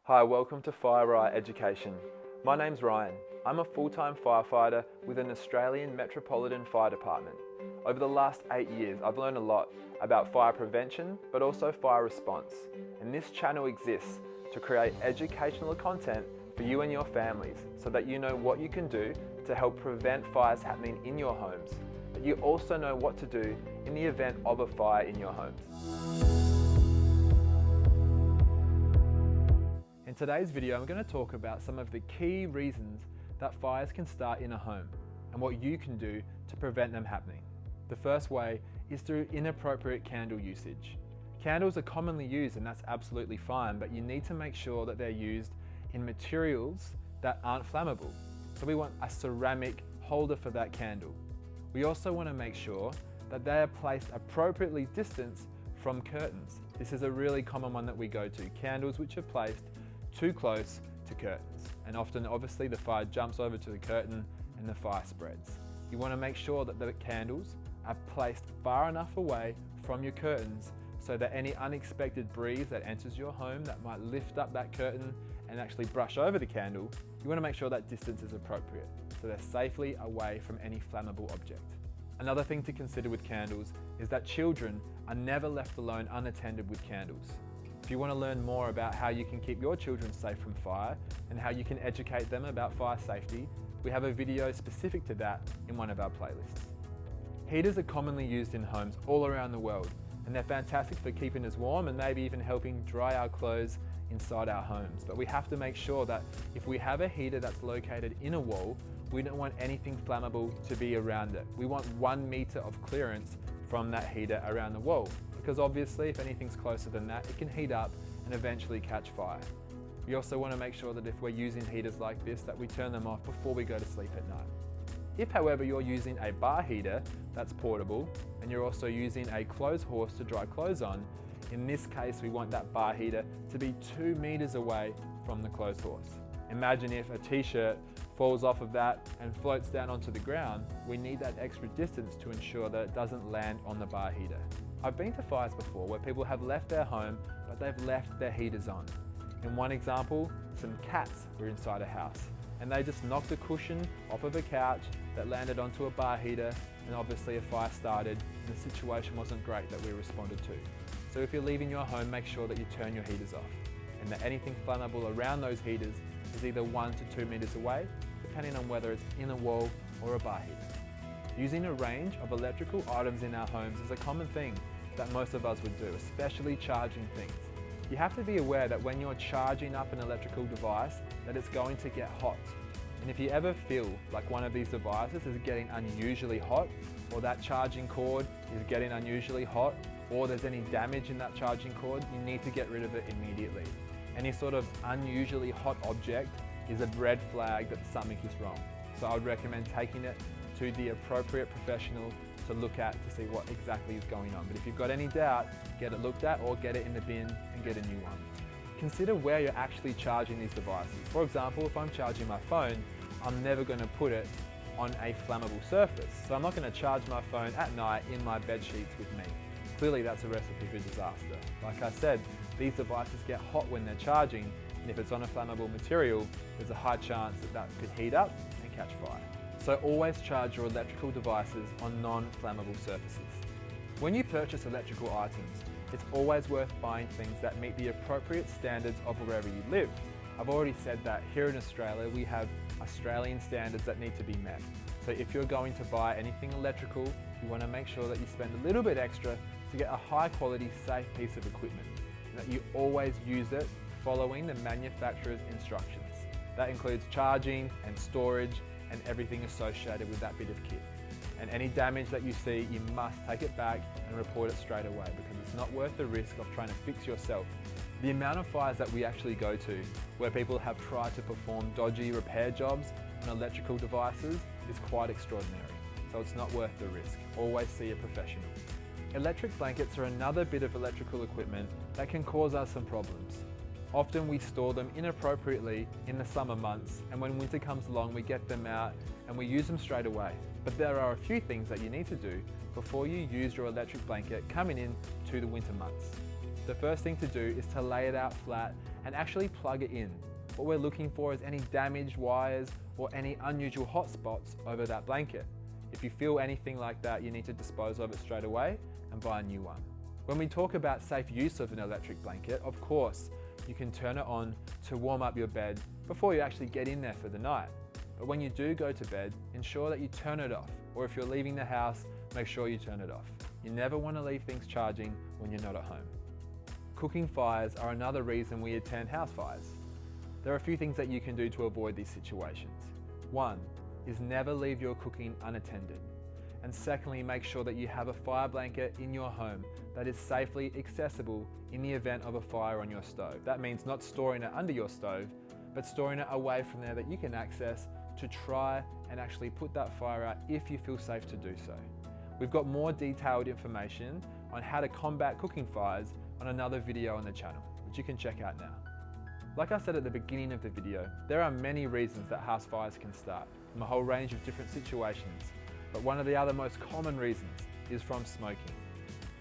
Hi, welcome to Fire Right Education. My name's Ryan. I'm a full-time firefighter with an Australian Metropolitan Fire Department. Over the last 8 years, I've learned a lot about fire prevention, but also fire response. And this channel exists to create educational content for you and your families so that you know what you can do to help prevent fires happening in your homes, but you also know what to do in the event of a fire in your homes. In today's video, I'm going to talk about some of the key reasons that fires can start in a home and what you can do to prevent them happening. The first way is through inappropriate candle usage. Candles are commonly used and that's absolutely fine, but you need to make sure that they're used in materials that aren't flammable. So we want a ceramic holder for that candle. We also want to make sure that they are placed appropriately distanced from curtains. This is a really common one that we go to, candles which are placed too close to curtains. And often, obviously, the fire jumps over to the curtain and the fire spreads. You want to make sure that the candles are placed far enough away from your curtains so that any unexpected breeze that enters your home that might lift up that curtain and actually brush over the candle, you want to make sure that distance is appropriate so they're safely away from any flammable object. Another thing to consider with candles is that children are never left alone unattended with candles. If you want to learn more about how you can keep your children safe from fire and how you can educate them about fire safety, we have a video specific to that in one of our playlists. Heaters are commonly used in homes all around the world, and they're fantastic for keeping us warm and maybe even helping dry our clothes inside our homes. But we have to make sure that if we have a heater that's located in a wall, we don't want anything flammable to be around it. We want 1 meter of clearance from that heater around the wall, because obviously if anything's closer than that, it can heat up and eventually catch fire. We also want to make sure that if we're using heaters like this, that we turn them off before we go to sleep at night. If, however, you're using a bar heater that's portable and you're also using a clothes horse to dry clothes on, in this case we want that bar heater to be 2 meters away from the clothes horse. Imagine if a t-shirt falls off of that and floats down onto the ground, we need that extra distance to ensure that it doesn't land on the bar heater. I've been to fires before where people have left their home, but they've left their heaters on. In one example, some cats were inside a house and they just knocked a cushion off of a couch that landed onto a bar heater, and obviously a fire started and the situation wasn't great that we responded to. So if you're leaving your home, make sure that you turn your heaters off and that anything flammable around those heaters is either 1 to 2 meters away, depending on whether it's in a wall or a bar heater. Using a range of electrical items in our homes is a common thing that most of us would do, especially charging things. You have to be aware that when you're charging up an electrical device, that it's going to get hot. And if you ever feel like one of these devices is getting unusually hot, or that charging cord is getting unusually hot, or there's any damage in that charging cord, you need to get rid of it immediately. Any sort of unusually hot object is a red flag that something is wrong. So I would recommend taking it to the appropriate professional to look at to see what exactly is going on. But if you've got any doubt, get it looked at or get it in the bin and get a new one. Consider where you're actually charging these devices. For example, if I'm charging my phone, I'm never going to put it on a flammable surface. So I'm not going to charge my phone at night in my bed sheets with me. Clearly that's a recipe for disaster. Like I said, these devices get hot when they're charging, and if it's on a flammable material, there's a high chance that that could heat up and catch fire. So always charge your electrical devices on non-flammable surfaces. When you purchase electrical items, it's always worth buying things that meet the appropriate standards of wherever you live. I've already said that here in Australia, we have Australian standards that need to be met. So if you're going to buy anything electrical, you want to make sure that you spend a little bit extra to get a high quality, safe piece of equipment, and that you always use it following the manufacturer's instructions. That includes charging and storage and everything associated with that bit of kit. And any damage that you see, you must take it back and report it straight away, because it's not worth the risk of trying to fix yourself. The amount of fires that we actually go to where people have tried to perform dodgy repair jobs on electrical devices is quite extraordinary. So it's not worth the risk. Always see a professional. Electric blankets are another bit of electrical equipment that can cause us some problems. Often we store them inappropriately in the summer months, and when winter comes along we get them out and we use them straight away. But there are a few things that you need to do before you use your electric blanket coming in to the winter months. the first thing to do is to lay it out flat and actually plug it in. What we're looking for is any damaged wires or any unusual hot spots over that blanket. If you feel anything like that, you need to dispose of it straight away and buy a new one. When we talk about safe use of an electric blanket, of course, you can turn it on to warm up your bed before you actually get in there for the night. But when you do go to bed, ensure that you turn it off, or if you're leaving the house, make sure you turn it off. You never want to leave things charging when you're not at home. Cooking fires are another reason we attend house fires. There are a few things that you can do to avoid these situations. One is never leave your cooking unattended. And secondly, make sure that you have a fire blanket in your home that is safely accessible in the event of a fire on your stove. That means not storing it under your stove, but storing it away from there that you can access to try and actually put that fire out if you feel safe to do so. We've got more detailed information on how to combat cooking fires on another video on the channel, which you can check out now. Like I said at the beginning of the video, there are many reasons that house fires can start from a whole range of different situations, but one of the other most common reasons is from smoking.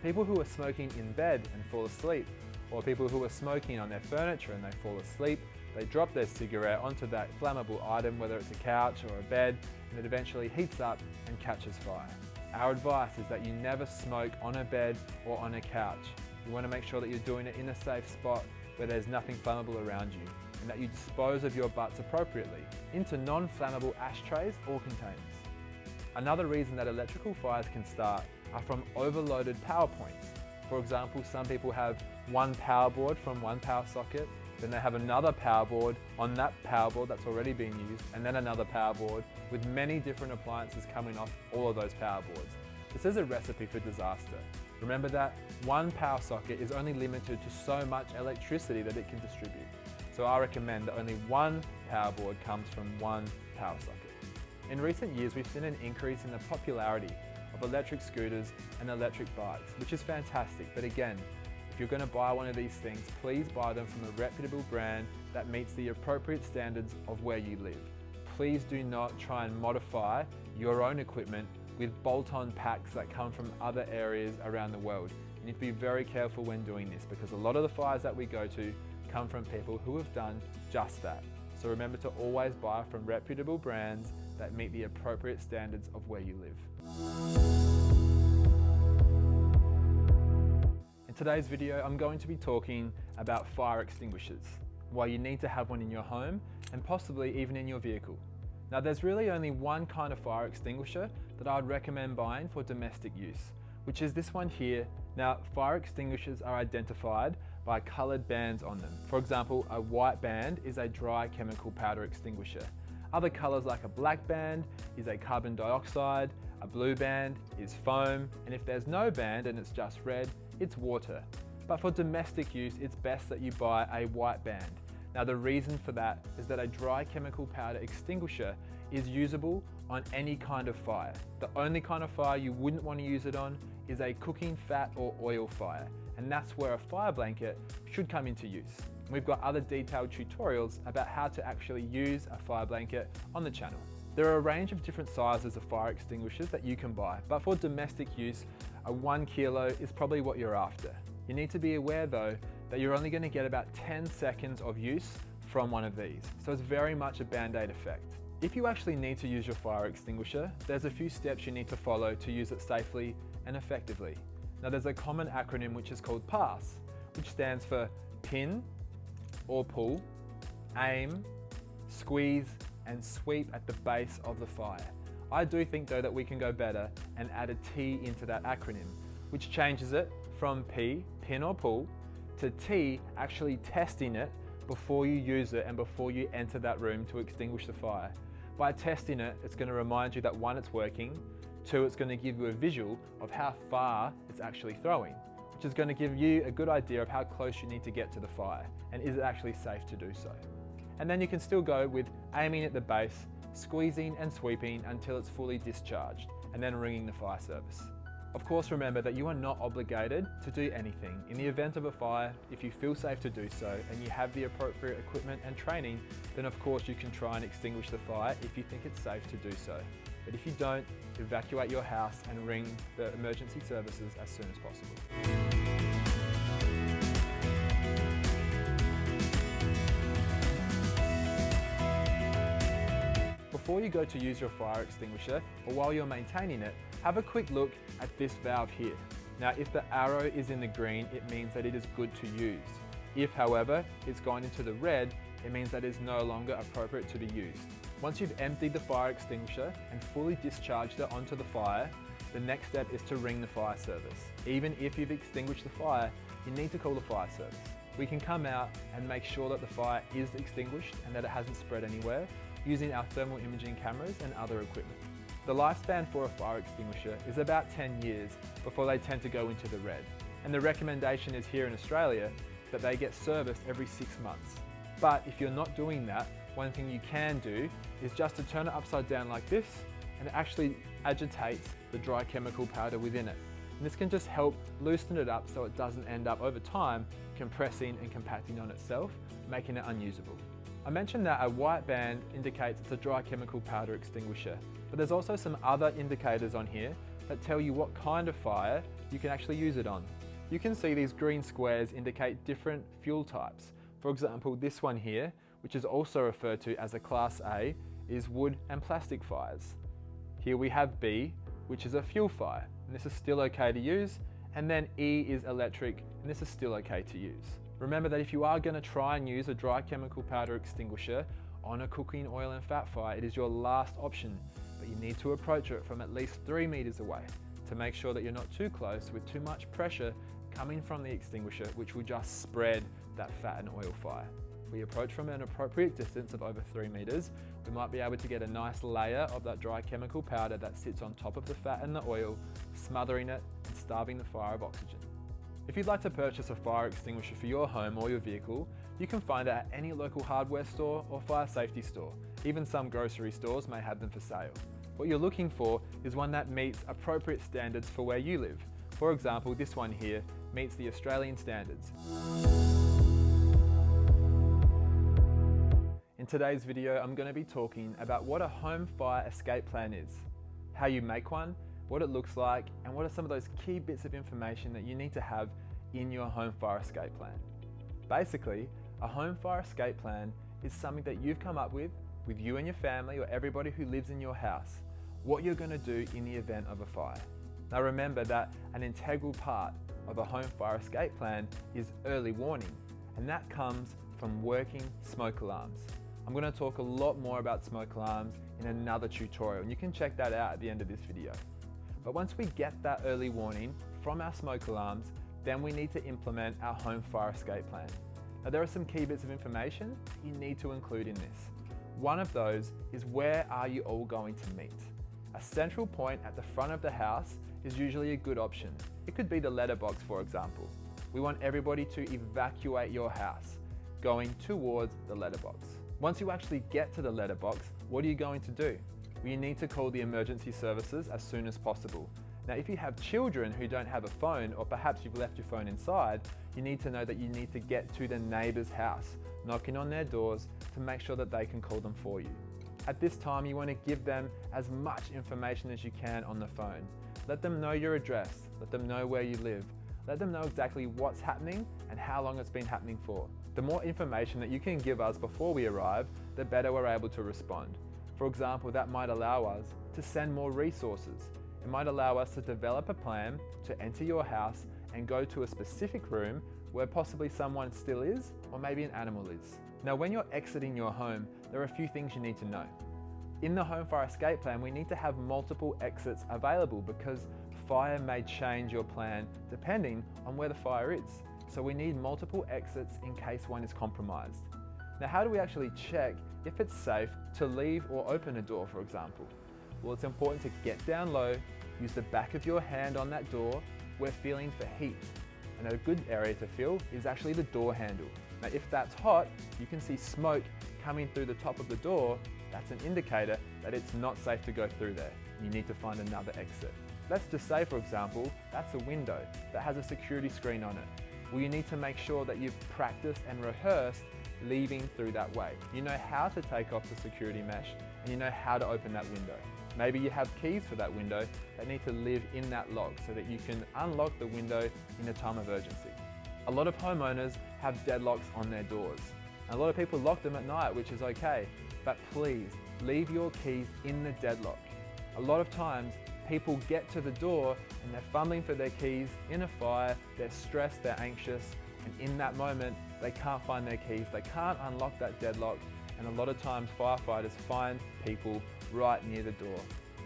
People who are smoking in bed and fall asleep, or people who are smoking on their furniture and they fall asleep, they drop their cigarette onto that flammable item, whether it's a couch or a bed, and it eventually heats up and catches fire. Our advice is that you never smoke on a bed or on a couch. You want to make sure that you're doing it in a safe spot where there's nothing flammable around you, and that you dispose of your butts appropriately into non-flammable ashtrays or containers. Another reason that electrical fires can start are from overloaded power points. For example, some people have one power board from one power socket, then they have another power board on that power board that's already been used, and then another power board with many different appliances coming off all of those power boards. This is a recipe for disaster. Remember that one power socket is only limited to so much electricity that it can distribute. So I recommend that only one power board comes from one power socket. In recent years, we've seen an increase in the popularity of electric scooters and electric bikes, which is fantastic. But again, if you're going to buy one of these things, please buy them from a reputable brand that meets the appropriate standards of where you live. Please do not try and modify your own equipment with bolt-on packs that come from other areas around the world. You need to be very careful when doing this, because a lot of the fires that we go to come from people who have done just that. So remember to always buy from reputable brands that meet the appropriate standards of where you live. In today's video, I'm going to be talking about fire extinguishers, why you need to have one in your home and possibly even in your vehicle. Now, there's really only one kind of fire extinguisher that I would recommend buying for domestic use, which is this one here. Now, fire extinguishers are identified by coloured bands on them. For example, a white band is a dry chemical powder extinguisher. Other colours like a black band is a carbon dioxide, a blue band is foam, and if there's no band and it's just red, it's water. But for domestic use, it's best that you buy a white band. Now, the reason for that is that a dry chemical powder extinguisher is usable on any kind of fire. The only kind of fire you wouldn't want to use it on is a cooking fat or oil fire, and that's where a fire blanket should come into use. We've got other detailed tutorials about how to actually use a fire blanket on the channel. There are a range of different sizes of fire extinguishers that you can buy, but for domestic use, a 1 kilo is probably what you're after. You need to be aware though that you're only going to get about 10 seconds of use from one of these, so it's very much a band-aid effect. If you actually need to use your fire extinguisher, there's a few steps you need to follow to use it safely and effectively. Now, there's a common acronym which is called PASS, which stands for pin or pull, aim, squeeze, and sweep at the base of the fire. I do think though that we can go better and add a T into that acronym, which changes it from P, pin or pull, to T, actually testing it before you use it and before you enter that room to extinguish the fire. By testing it, it's going to remind you that 1, it's working, 2, it's going to give you a visual of how far it's actually throwing, which is going to give you a good idea of how close you need to get to the fire and is it actually safe to do so. And then you can still go with aiming at the base, squeezing and sweeping until it's fully discharged, and then ringing the fire service. Of course, remember that you are not obligated to do anything. In the event of a fire, if you feel safe to do so and you have the appropriate equipment and training, then of course you can try and extinguish the fire if you think it's safe to do so. But if you don't, evacuate your house and ring the emergency services as soon as possible. before you go to use your fire extinguisher or while you're maintaining it, have a quick look at this valve here. Now, if the arrow is in the green, it means that it is good to use. If, however, it's gone into the red, it means that it is no longer appropriate to be used. Once you've emptied the fire extinguisher and fully discharged it onto the fire, the next step is to ring the fire service. Even if you've extinguished the fire, you need to call the fire service. We can come out and make sure that the fire is extinguished and that it hasn't spread anywhere using our thermal imaging cameras and other equipment. The lifespan for a fire extinguisher is about 10 years before they tend to go into the red. And the recommendation is here in Australia that they get serviced every 6 months. But if you're not doing that, one thing you can do is just to turn it upside down like this, and it actually agitates the dry chemical powder within it. And this can just help loosen it up so it doesn't end up over time compressing and compacting on itself, making it unusable. I mentioned that a white band indicates it's a dry chemical powder extinguisher, but there's also some other indicators on here that tell you what kind of fire you can actually use it on. You can see these green squares indicate different fuel types. For example, this one here, which is also referred to as a Class A, is wood and plastic fires. Here we have B, which is a fuel fire, and this is still okay to use, and then E is electric, and this is still okay to use. Remember that if you are going to try and use a dry chemical powder extinguisher on a cooking oil and fat fire, it is your last option, but you need to approach it from at least 3 meters away to make sure that you're not too close with too much pressure coming from the extinguisher, which will just spread that fat and oil fire. If we approach from an appropriate distance of over 3 meters, we might be able to get a nice layer of that dry chemical powder that sits on top of the fat and the oil, smothering it and starving the fire of oxygen. If you'd like to purchase a fire extinguisher for your home or your vehicle, you can find it at any local hardware store or fire safety store. Even some grocery stores may have them for sale. What you're looking for is one that meets appropriate standards for where you live. For example, this one here meets the Australian standards. In today's video, I'm going to be talking about what a home fire escape plan is, how you make one, what it looks like, and what are some of those key bits of information that you need to have in your home fire escape plan. Basically, a home fire escape plan is something that you've come up with you and your family or everybody who lives in your house, what you're going to do in the event of a fire. Now remember that an integral part of a home fire escape plan is early warning, and that comes from working smoke alarms. I'm going to talk a lot more about smoke alarms in another tutorial, and you can check that out at the end of this video. But once we get that early warning from our smoke alarms, then we need to implement our home fire escape plan. Now there are some key bits of information you need to include in this. One of those is, where are you all going to meet? A central point at the front of the house is usually a good option. It could be the letterbox, for example. We want everybody to evacuate your house, going towards the letterbox. Once you actually get to the letterbox, what are you going to do? Well, you need to call the emergency services as soon as possible. Now, if you have children who don't have a phone, or perhaps you've left your phone inside, you need to know that you need to get to the neighbor's house, knocking on their doors to make sure that they can call them for you. At this time, you want to give them as much information as you can on the phone. Let them know your address, let them know where you live, let them know exactly what's happening and how long it's been happening for. The more information that you can give us before we arrive, the better we're able to respond. For example, that might allow us to send more resources. It might allow us to develop a plan to enter your house and go to a specific room where possibly someone still is, or maybe an animal is. Now, when you're exiting your home, there are a few things you need to know. In the home fire escape plan, we need to have multiple exits available because fire may change your plan depending on where the fire is. So we need multiple exits in case one is compromised. Now, how do we actually check if it's safe to leave or open a door, for example? Well, it's important to get down low, use the back of your hand on that door. We're feeling for heat. And a good area to feel is actually the door handle. Now, if that's hot, you can see smoke coming through the top of the door. That's an indicator that it's not safe to go through there. You need to find another exit. Let's just say, for example, that's a window that has a security screen on it. Well, you need to make sure that you've practiced and rehearsed leaving through that way. You know how to take off the security mesh, and you know how to open that window. Maybe you have keys for that window that need to live in that lock so that you can unlock the window in a time of urgency. A lot of homeowners have deadlocks on their doors. And a lot of people lock them at night, which is okay, but please leave your keys in the deadlock. A lot of times people get to the door and they're fumbling for their keys in a fire, they're stressed, they're anxious, and in that moment they can't find their keys, they can't unlock that deadlock, and a lot of times firefighters find people right near the door.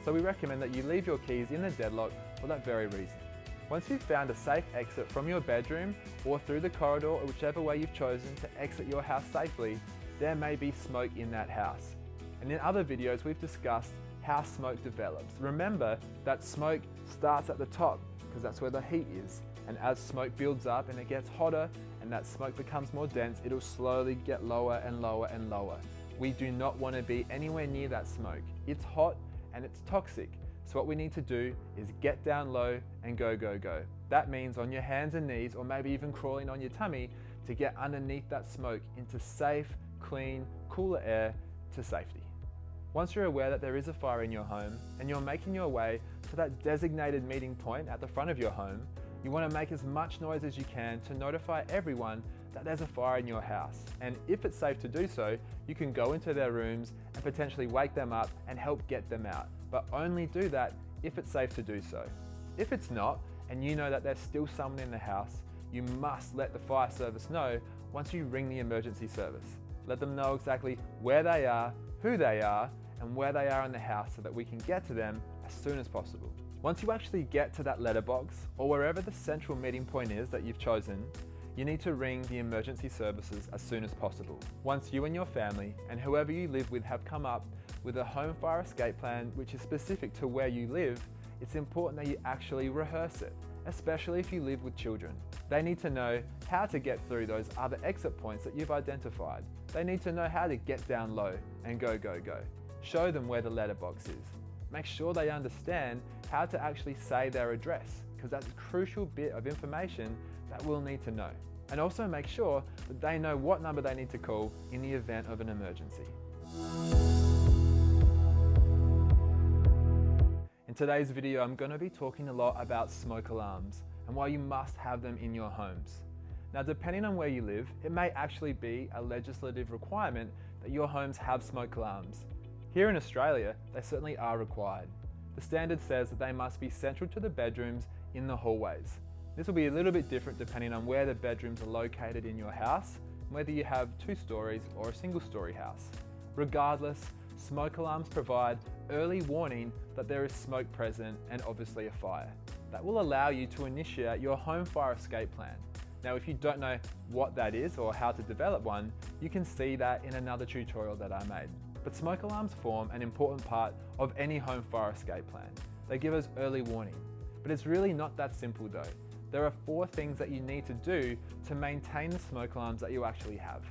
So we recommend that you leave your keys in the deadlock for that very reason. Once you've found a safe exit from your bedroom or through the corridor or whichever way you've chosen to exit your house safely, there may be smoke in that house. And in other videos we've discussed how smoke develops. Remember that smoke starts at the top because that's where the heat is. And as smoke builds up and it gets hotter and that smoke becomes more dense, it'll slowly get lower and lower and lower. We do not want to be anywhere near that smoke. It's hot and it's toxic. So what we need to do is get down low and go, go, go. That means on your hands and knees, or maybe even crawling on your tummy to get underneath that smoke into safe, clean, cooler air to safety. Once you're aware that there is a fire in your home and you're making your way to that designated meeting point at the front of your home, you want to make as much noise as you can to notify everyone that there's a fire in your house. And if it's safe to do so, you can go into their rooms and potentially wake them up and help get them out. But only do that if it's safe to do so. If it's not, and you know that there's still someone in the house, you must let the fire service know once you ring the emergency service. Let them know exactly where they are, who they are, and where they are in the house so that we can get to them as soon as possible. Once you actually get to that letterbox or wherever the central meeting point is that you've chosen, you need to ring the emergency services as soon as possible. Once you and your family and whoever you live with have come up with a home fire escape plan which is specific to where you live, it's important that you actually rehearse it, especially if you live with children. They need to know how to get through those other exit points that you've identified. They need to know how to get down low and go, go, go. Show them where the letterbox is. Make sure they understand how to actually say their address, because that's a crucial bit of information that we'll need to know. And also make sure that they know what number they need to call in the event of an emergency. In today's video, I'm going to be talking a lot about smoke alarms and why you must have them in your homes. Now, depending on where you live, it may actually be a legislative requirement that your homes have smoke alarms. Here in Australia, they certainly are required. The standard says that they must be central to the bedrooms in the hallways. This will be a little bit different depending on where the bedrooms are located in your house, and whether you have 2 stories or a single story house. Regardless, smoke alarms provide early warning that there is smoke present and obviously a fire. That will allow you to initiate your home fire escape plan. Now, if you don't know what that is or how to develop one, you can see that in another tutorial that I made. But smoke alarms form an important part of any home fire escape plan. They give us early warning. But it's really not that simple though. There are 4 things that you need to do to maintain the smoke alarms that you actually have.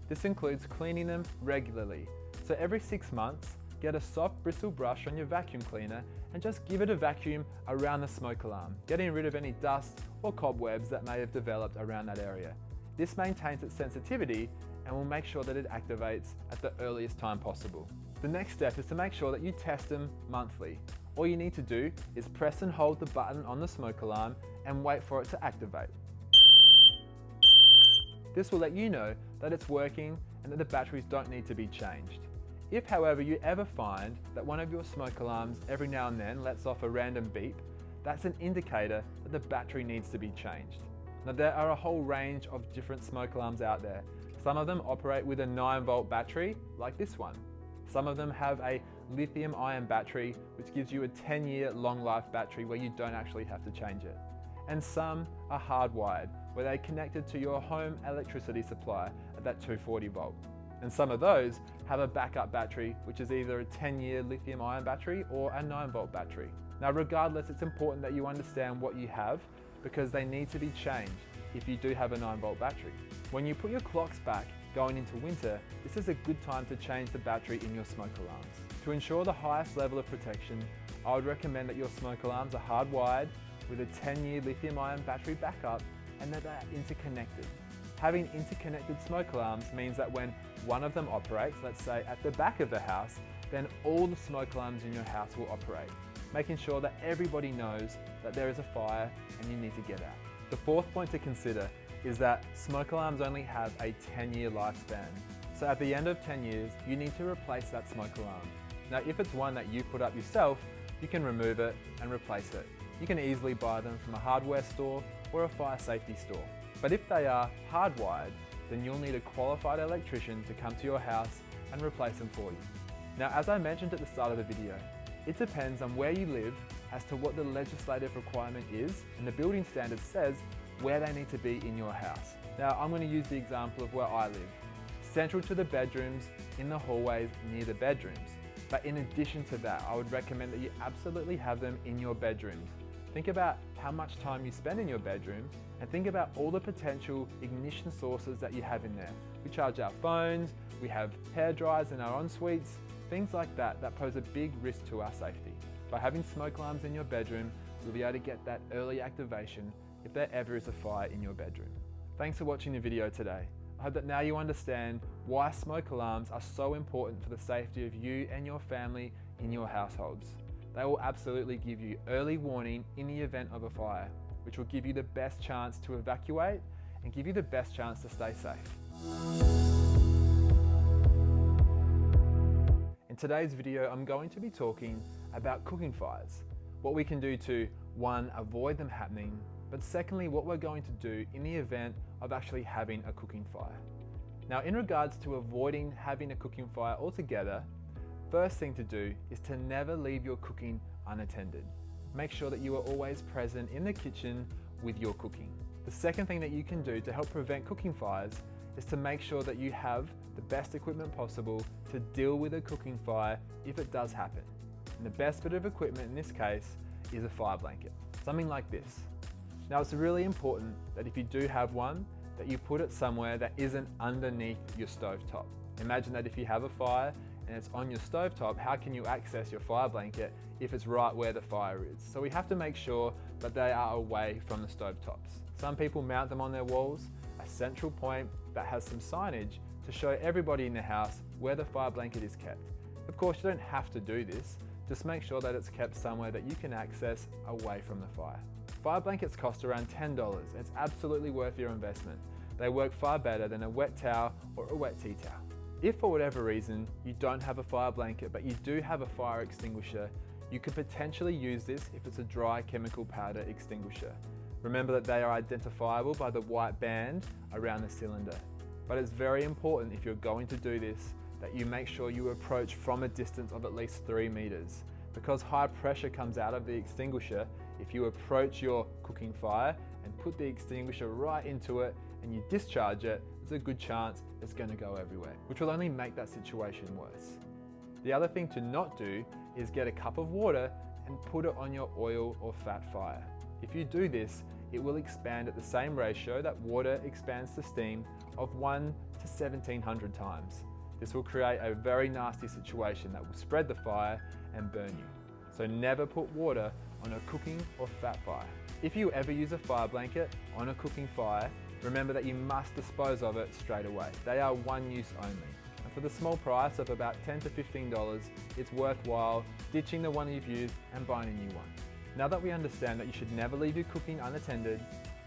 This includes cleaning them regularly. So every 6 months, get a soft bristle brush on your vacuum cleaner and just give it a vacuum around the smoke alarm, getting rid of any dust or cobwebs that may have developed around that area. This maintains its sensitivity and will make sure that it activates at the earliest time possible. The next step is to make sure that you test them monthly. All you need to do is press and hold the button on the smoke alarm and wait for it to activate. This will let you know that it's working and that the batteries don't need to be changed. If, however, you ever find that one of your smoke alarms every now and then lets off a random beep, that's an indicator that the battery needs to be changed. Now, there are a whole range of different smoke alarms out there. Some of them operate with a 9-volt battery, like this one. Some of them have a lithium-ion battery, which gives you a 10-year long-life battery where you don't actually have to change it. And some are hardwired, where they're connected to your home electricity supply at that 240 volt. And some of those have a backup battery, which is either a 10-year lithium-ion battery or a 9-volt battery. Now, regardless, it's important that you understand what you have because they need to be changed if you do have a 9-volt battery. When you put your clocks back going into winter, this is a good time to change the battery in your smoke alarms. To ensure the highest level of protection, I would recommend that your smoke alarms are hardwired with a 10-year lithium-ion battery backup and that they're interconnected. Having interconnected smoke alarms means that when one of them operates, let's say at the back of the house, then all the smoke alarms in your house will operate, making sure that everybody knows that there is a fire and you need to get out. The 4th point to consider is that smoke alarms only have a 10-year lifespan. So at the end of 10 years, you need to replace that smoke alarm. Now, if it's one that you put up yourself, you can remove it and replace it. You can easily buy them from a hardware store or a fire safety store. But if they are hardwired, then you'll need a qualified electrician to come to your house and replace them for you. Now, as I mentioned at the start of the video, it depends on where you live as to what the legislative requirement is, and the building standard says where they need to be in your house. Now, I'm going to use the example of where I live. Central to the bedrooms, in the hallways near the bedrooms. But in addition to that, I would recommend that you absolutely have them in your bedrooms. Think about how much time you spend in your bedroom, and think about all the potential ignition sources that you have in there. We charge our phones, we have hair dryers in our en-suites, things like that pose a big risk to our safety. By having smoke alarms in your bedroom, you'll be able to get that early activation if there ever is a fire in your bedroom. Thanks for watching the video today. I hope that now you understand why smoke alarms are so important for the safety of you and your family in your households. They will absolutely give you early warning in the event of a fire, which will give you the best chance to evacuate and give you the best chance to stay safe. In today's video, I'm going to be talking about cooking fires, what we can do to, one, avoid them happening, but secondly, what we're going to do in the event of actually having a cooking fire. Now, in regards to avoiding having a cooking fire altogether, first thing to do is to never leave your cooking unattended. Make sure that you are always present in the kitchen with your cooking. The second thing that you can do to help prevent cooking fires is to make sure that you have the best equipment possible to deal with a cooking fire if it does happen. And the best bit of equipment in this case is a fire blanket, something like this. Now, it's really important that if you do have one, that you put it somewhere that isn't underneath your stovetop. Imagine that if you have a fire and it's on your stovetop, how can you access your fire blanket if it's right where the fire is? So we have to make sure that they are away from the stovetops. Some people mount them on their walls, a central point that has some signage to show everybody in the house where the fire blanket is kept. Of course, you don't have to do this, just make sure that it's kept somewhere that you can access away from the fire. Fire blankets cost around $10. It's absolutely worth your investment. They work far better than a wet towel or a wet tea towel. If for whatever reason you don't have a fire blanket but you do have a fire extinguisher, you could potentially use this if it's a dry chemical powder extinguisher. Remember that they are identifiable by the white band around the cylinder. But it's very important, if you're going to do this, that you make sure you approach from a distance of at least 3 meters. Because high pressure comes out of the extinguisher, if you approach your cooking fire and put the extinguisher right into it and you discharge it, there's a good chance it's going to go everywhere, which will only make that situation worse. The other thing to not do is get a cup of water and put it on your oil or fat fire. If you do this, it will expand at the same ratio that water expands to steam of 1 to 1700 times. This will create a very nasty situation that will spread the fire and burn you. So never put water on a cooking or fat fire. If you ever use a fire blanket on a cooking fire, remember that you must dispose of it straight away. They are one use only. And for the small price of about $10 to $15, it's worthwhile ditching the one you've used and buying a new one. Now that we understand that you should never leave your cooking unattended,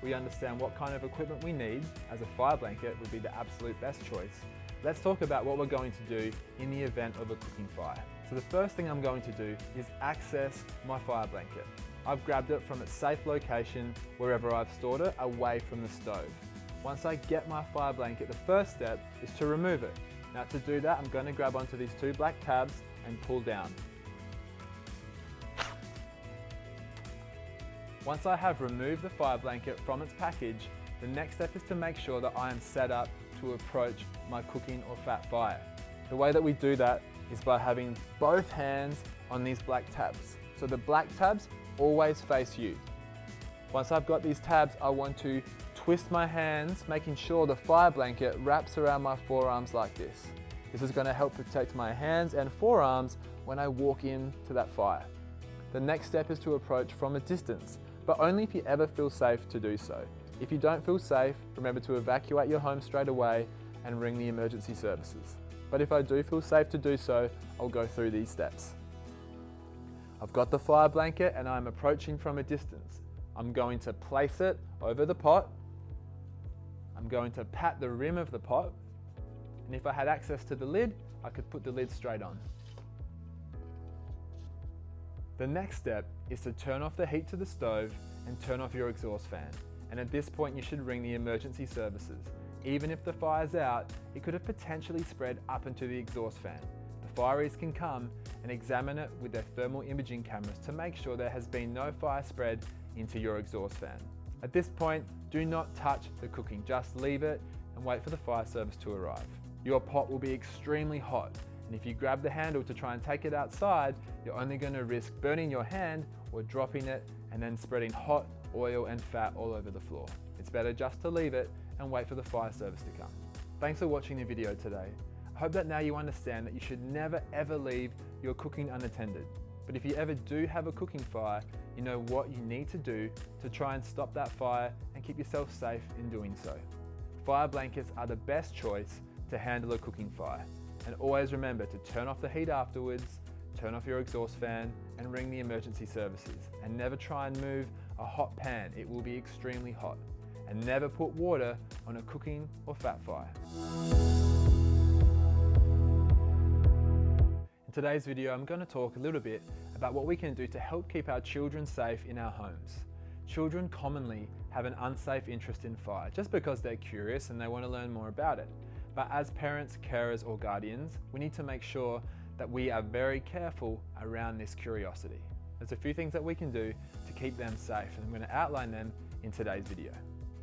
we understand what kind of equipment we need, as a fire blanket would be the absolute best choice. Let's talk about what we're going to do in the event of a cooking fire. So the first thing I'm going to do is access my fire blanket. I've grabbed it from its safe location wherever I've stored it, away from the stove. Once I get my fire blanket, the first step is to remove it. Now to do that, I'm going to grab onto these 2 black tabs and pull down. Once I have removed the fire blanket from its package, the next step is to make sure that I am set up to approach my cooking or fat fire. The way that we do that is by having both hands on these black tabs. So the black tabs always face you. Once I've got these tabs, I want to twist my hands, making sure the fire blanket wraps around my forearms like this. This is going to help protect my hands and forearms when I walk into that fire. The next step is to approach from a distance, but only if you ever feel safe to do so. If you don't feel safe, remember to evacuate your home straight away and ring the emergency services. But if I do feel safe to do so, I'll go through these steps. I've got the fire blanket and I'm approaching from a distance. I'm going to place it over the pot. I'm going to pat the rim of the pot, and if I had access to the lid, I could put the lid straight on. The next step is to turn off the heat to the stove and turn off your exhaust fan. And at this point you should ring the emergency services. Even if the fire's out, it could have potentially spread up into the exhaust fan. The fireys can come and examine it with their thermal imaging cameras to make sure there has been no fire spread into your exhaust fan. At this point, do not touch the cooking, just leave it and wait for the fire service to arrive. Your pot will be extremely hot, and if you grab the handle to try and take it outside, you're only going to risk burning your hand or dropping it and then spreading hot oil and fat all over the floor. It's better just to leave it and wait for the fire service to come. Thanks for watching the video today. I hope that now you understand that you should never ever leave your cooking unattended. But if you ever do have a cooking fire, you know what you need to do to try and stop that fire and keep yourself safe in doing so. Fire blankets are the best choice to handle a cooking fire. And always remember to turn off the heat afterwards, turn off your exhaust fan and ring the emergency services. And never try and move a hot pan, it will be extremely hot. And never put water on a cooking or fat fire. In today's video, I'm going to talk a little bit about what we can do to help keep our children safe in our homes. Children commonly have an unsafe interest in fire just because they're curious and they want to learn more about it. But as parents, carers or guardians, we need to make sure that we are very careful around this curiosity. There's a few things that we can do to keep them safe, and I'm going to outline them in today's video.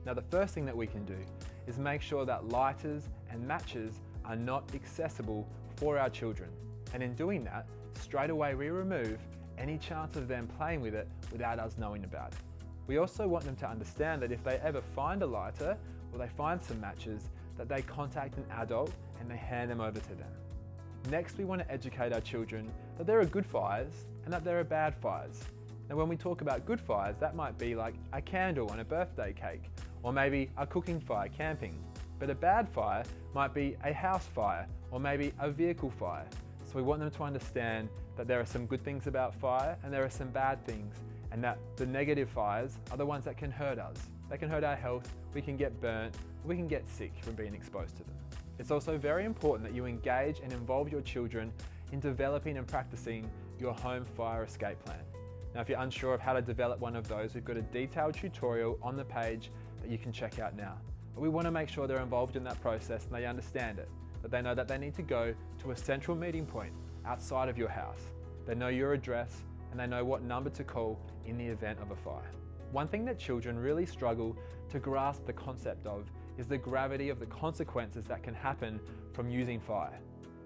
Now, the first thing that we can do is make sure that lighters and matches are not accessible for our children. And in doing that, straight away we remove any chance of them playing with it without us knowing about it. We also want them to understand that if they ever find a lighter or they find some matches, that they contact an adult and they hand them over to them. Next, we want to educate our children that there are good fires and that there are bad fires. Now, when we talk about good fires, that might be like a candle on a birthday cake, or maybe a cooking fire camping. But a bad fire might be a house fire, or maybe a vehicle fire. So we want them to understand that there are some good things about fire and there are some bad things, and that the negative fires are the ones that can hurt us. They can hurt our health, we can get burnt, we can get sick from being exposed to them. It's also very important that you engage and involve your children in developing and practicing your home fire escape plan. Now, if you're unsure of how to develop one of those, we've got a detailed tutorial on the page that you can check out now. But we want to make sure they're involved in that process and they understand it, that they know that they need to go to a central meeting point outside of your house. They know your address and they know what number to call in the event of a fire. One thing that children really struggle to grasp the concept of is the gravity of the consequences that can happen from using fire.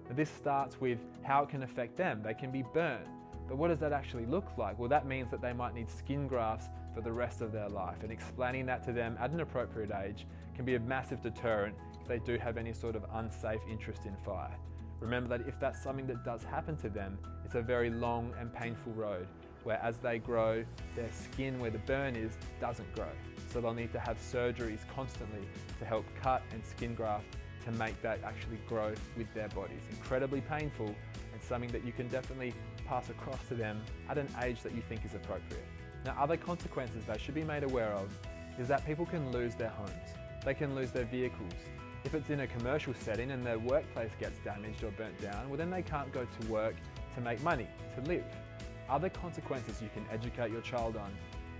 Now, this starts with how it can affect them. They can be burnt, but what does that actually look like? Well, that means that they might need skin grafts for the rest of their life, and explaining that to them at an appropriate age can be a massive deterrent if they do have any sort of unsafe interest in fire. Remember that if that's something that does happen to them, it's a very long and painful road, where as they grow, their skin where the burn is doesn't grow. So they'll need to have surgeries constantly to help cut and skin graft to make that actually grow with their bodies. Incredibly painful, and something that you can definitely pass across to them at an age that you think is appropriate. Now, other consequences they should be made aware of is that people can lose their homes. They can lose their vehicles. If it's in a commercial setting and their workplace gets damaged or burnt down, well then they can't go to work to make money, to live. Other consequences you can educate your child on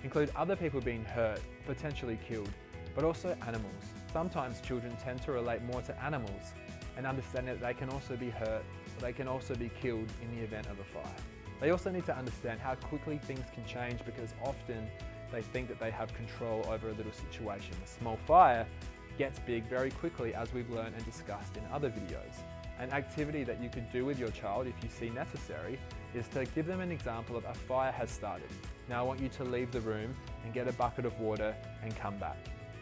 include other people being hurt, potentially killed, but also animals. Sometimes children tend to relate more to animals and understand that they can also be hurt, or they can also be killed in the event of a fire. They also need to understand how quickly things can change, because often they think that they have control over a little situation. A small fire gets big very quickly, as we've learned and discussed in other videos. An activity that you could do with your child, if you see necessary, is to give them an example of a fire has started. Now I want you to leave the room and get a bucket of water and come back.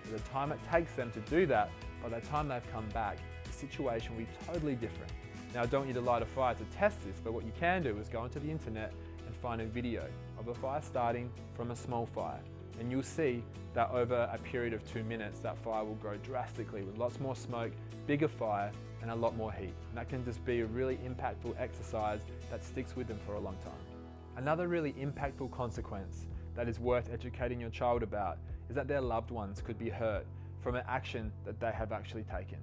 By the time it takes them to do that, by the time they've come back, the situation will be totally different. Now I don't want you to light a fire to test this, but what you can do is go onto the internet and find a video of a fire starting from a small fire. And you'll see that over a period of 2 minutes, that fire will grow drastically with lots more smoke, bigger fire, and a lot more heat. And that can just be a really impactful exercise that sticks with them for a long time. Another really impactful consequence that is worth educating your child about is that their loved ones could be hurt from an action that they have actually taken.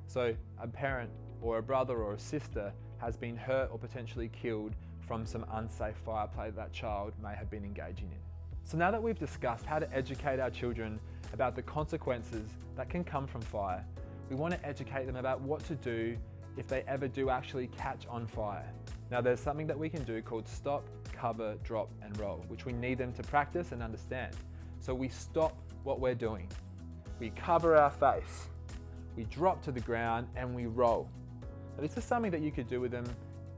So a parent or a brother or a sister has been hurt or potentially killed from some unsafe fire play that child may have been engaging in. So now that we've discussed how to educate our children about the consequences that can come from fire, we want to educate them about what to do if they ever do actually catch on fire. Now there's something that we can do called stop, cover, drop and roll, which we need them to practice and understand. So we stop what we're doing. We cover our face, we drop to the ground and we roll. Now, this is something that you could do with them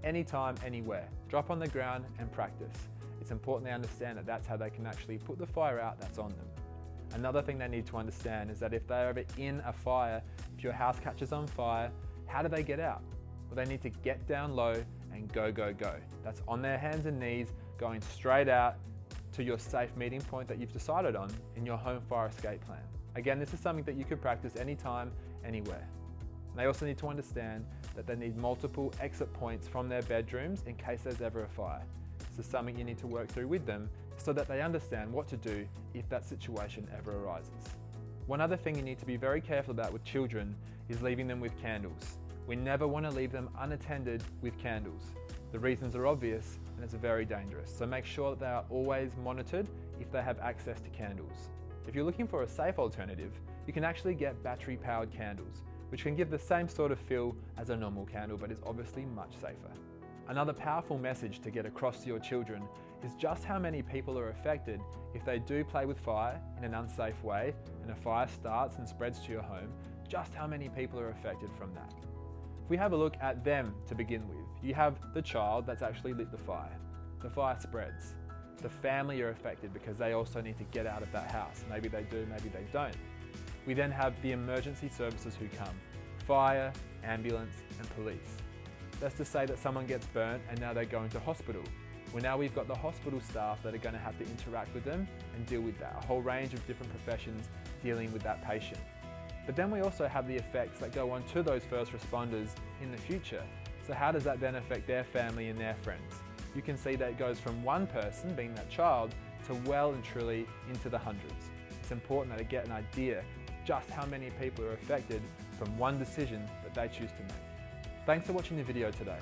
anytime, anywhere. Drop on the ground and practice. It's important they understand that that's how they can actually put the fire out that's on them. Another thing they need to understand is that if they're ever in a fire, if your house catches on fire, how do they get out? Well, they need to get down low and go, go, go. That's on their hands and knees, going straight out to your safe meeting point that you've decided on in your home fire escape plan. Again, this is something that you could practice anytime, anywhere. They also need to understand that they need multiple exit points from their bedrooms in case there's ever a fire. This is something you need to work through with them so that they understand what to do if that situation ever arises. One other thing you need to be very careful about with children is leaving them with candles. We never want to leave them unattended with candles. The reasons are obvious and it's very dangerous, so make sure that they are always monitored if they have access to candles. If you're looking for a safe alternative, you can actually get battery-powered candles, which can give the same sort of feel as a normal candle, but is obviously much safer. Another powerful message to get across to your children is just how many people are affected if they do play with fire in an unsafe way and a fire starts and spreads to your home, just how many people are affected from that. If we have a look at them to begin with, you have the child that's actually lit the fire. The fire spreads. The family are affected because they also need to get out of that house. Maybe they do, maybe they don't. We then have the emergency services who come, fire, ambulance and police. That's to say that someone gets burnt and now they're going to hospital. Well, now we've got the hospital staff that are going to have to interact with them and deal with that, a whole range of different professions dealing with that patient. But then we also have the effects that go on to those first responders in the future. So how does that then affect their family and their friends? You can see that it goes from one person, being that child, to well and truly into the hundreds. It's important that they get an idea just how many people are affected from one decision that they choose to make. Thanks for watching the video today.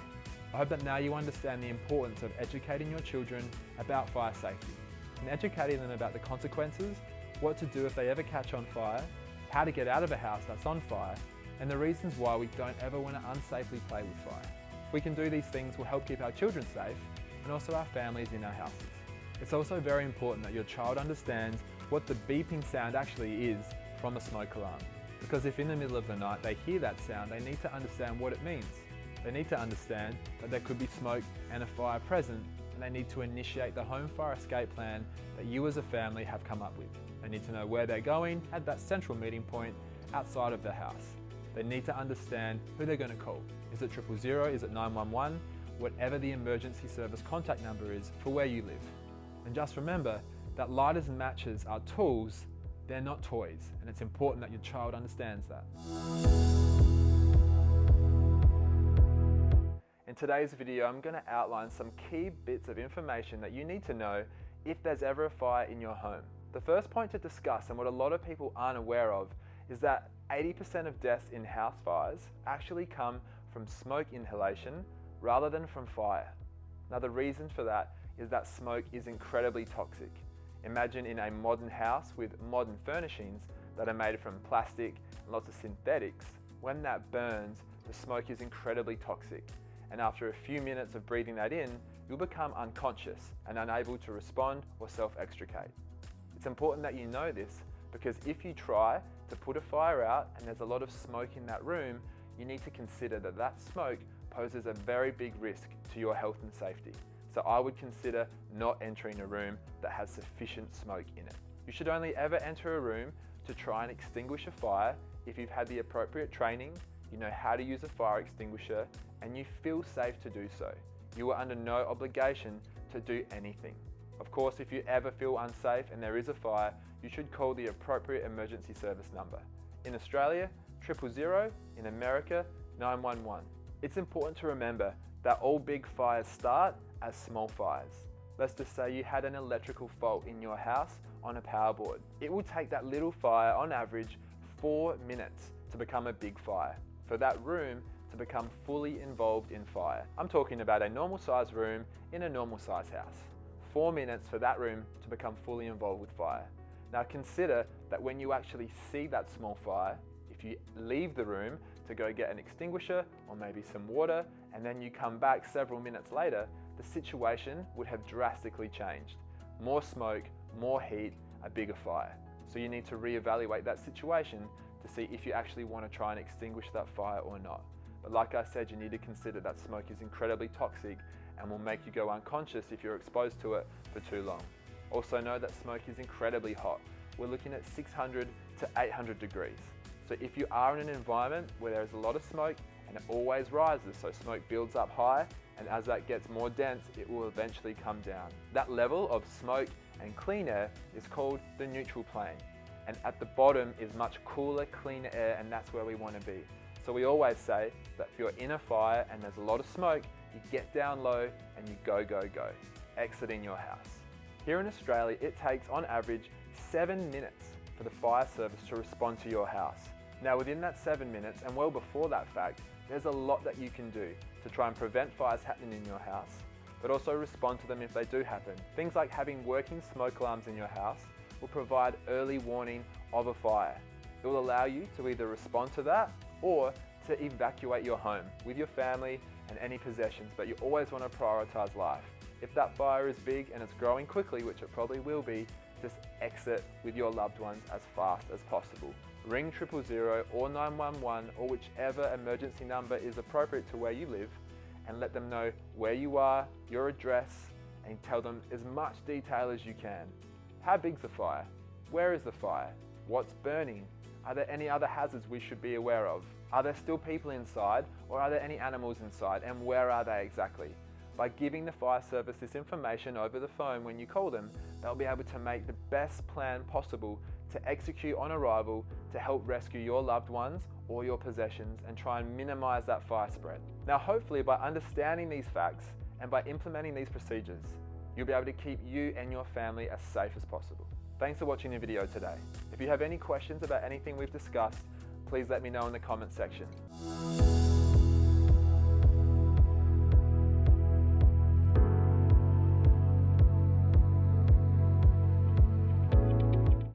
I hope that now you understand the importance of educating your children about fire safety and educating them about the consequences, what to do if they ever catch on fire, how to get out of a house that's on fire, and the reasons why we don't ever want to unsafely play with fire. If we can do these things, we'll help keep our children safe and also our families in our houses. It's also very important that your child understands what the beeping sound actually is from a smoke alarm. Because if in the middle of the night they hear that sound, they need to understand what it means. They need to understand that there could be smoke and a fire present, and they need to initiate the home fire escape plan that you as a family have come up with. They need to know where they're going at that central meeting point outside of the house. They need to understand who they're going to call. Is it 000? Is it 911? Whatever the emergency service contact number is for where you live. And just remember that lighters and matches are tools, they're not toys, and it's important that your child understands that. In today's video, I'm going to outline some key bits of information that you need to know if there's ever a fire in your home. The first point to discuss, and what a lot of people aren't aware of, is that 80% of deaths in house fires actually come from smoke inhalation rather than from fire. Now the reason for that is that smoke is incredibly toxic. Imagine in a modern house with modern furnishings that are made from plastic and lots of synthetics. When that burns, the smoke is incredibly toxic. And after a few minutes of breathing that in, you'll become unconscious and unable to respond or self-extricate. It's important that you know this because if you try to put a fire out and there's a lot of smoke in that room, you need to consider that that smoke poses a very big risk to your health and safety. So I would consider not entering a room that has sufficient smoke in it. You should only ever enter a room to try and extinguish a fire if you've had the appropriate training, you know how to use a fire extinguisher, and you feel safe to do so. You are under no obligation to do anything. Of course, if you ever feel unsafe and there is a fire, you should call the appropriate emergency service number. In Australia, 000, in America, 911. It's important to remember that all big fires start as small fires. Let's just say you had an electrical fault in your house on a power board. It will take that little fire on average 4 minutes to become a big fire, for that room to become fully involved in fire. I'm talking about a normal size room in a normal size house. 4 minutes for that room to become fully involved with fire. Now consider that when you actually see that small fire, if you leave the room to go get an extinguisher or maybe some water, and then you come back several minutes later, the situation would have drastically changed. More smoke, more heat, a bigger fire. So you need to reevaluate that situation to see if you actually want to try and extinguish that fire or not. But like I said, you need to consider that smoke is incredibly toxic and will make you go unconscious if you're exposed to it for too long. Also know that smoke is incredibly hot. We're looking at 600 to 800 degrees. So if you are in an environment where there's a lot of smoke and it always rises, so smoke builds up high, and as that gets more dense, it will eventually come down. That level of smoke and clean air is called the neutral plane. And at the bottom is much cooler, cleaner air, and that's where we want to be. So we always say that if you're in a fire and there's a lot of smoke, you get down low and you go, go, go, exiting your house. Here in Australia, it takes on average 7 minutes for the fire service to respond to your house. Now within that 7 minutes, and well before that fact, there's a lot that you can do to try and prevent fires happening in your house, but also respond to them if they do happen. Things like having working smoke alarms in your house will provide early warning of a fire. It will allow you to either respond to that or to evacuate your home with your family and any possessions, but you always want to prioritize life. If that fire is big and it's growing quickly, which it probably will be, just exit with your loved ones as fast as possible. Ring 000 or 911 or whichever emergency number is appropriate to where you live, and let them know where you are, your address, and tell them as much detail as you can. How big's the fire? Where is the fire? What's burning? Are there any other hazards we should be aware of? Are there still people inside, or are there any animals inside, and where are they exactly? By giving the fire service this information over the phone when you call them, they'll be able to make the best plan possible to execute on arrival to help rescue your loved ones or your possessions and try and minimize that fire spread. Now hopefully by understanding these facts and by implementing these procedures, you'll be able to keep you and your family as safe as possible. Thanks for watching the video today. If you have any questions about anything we've discussed, please let me know in the comment section.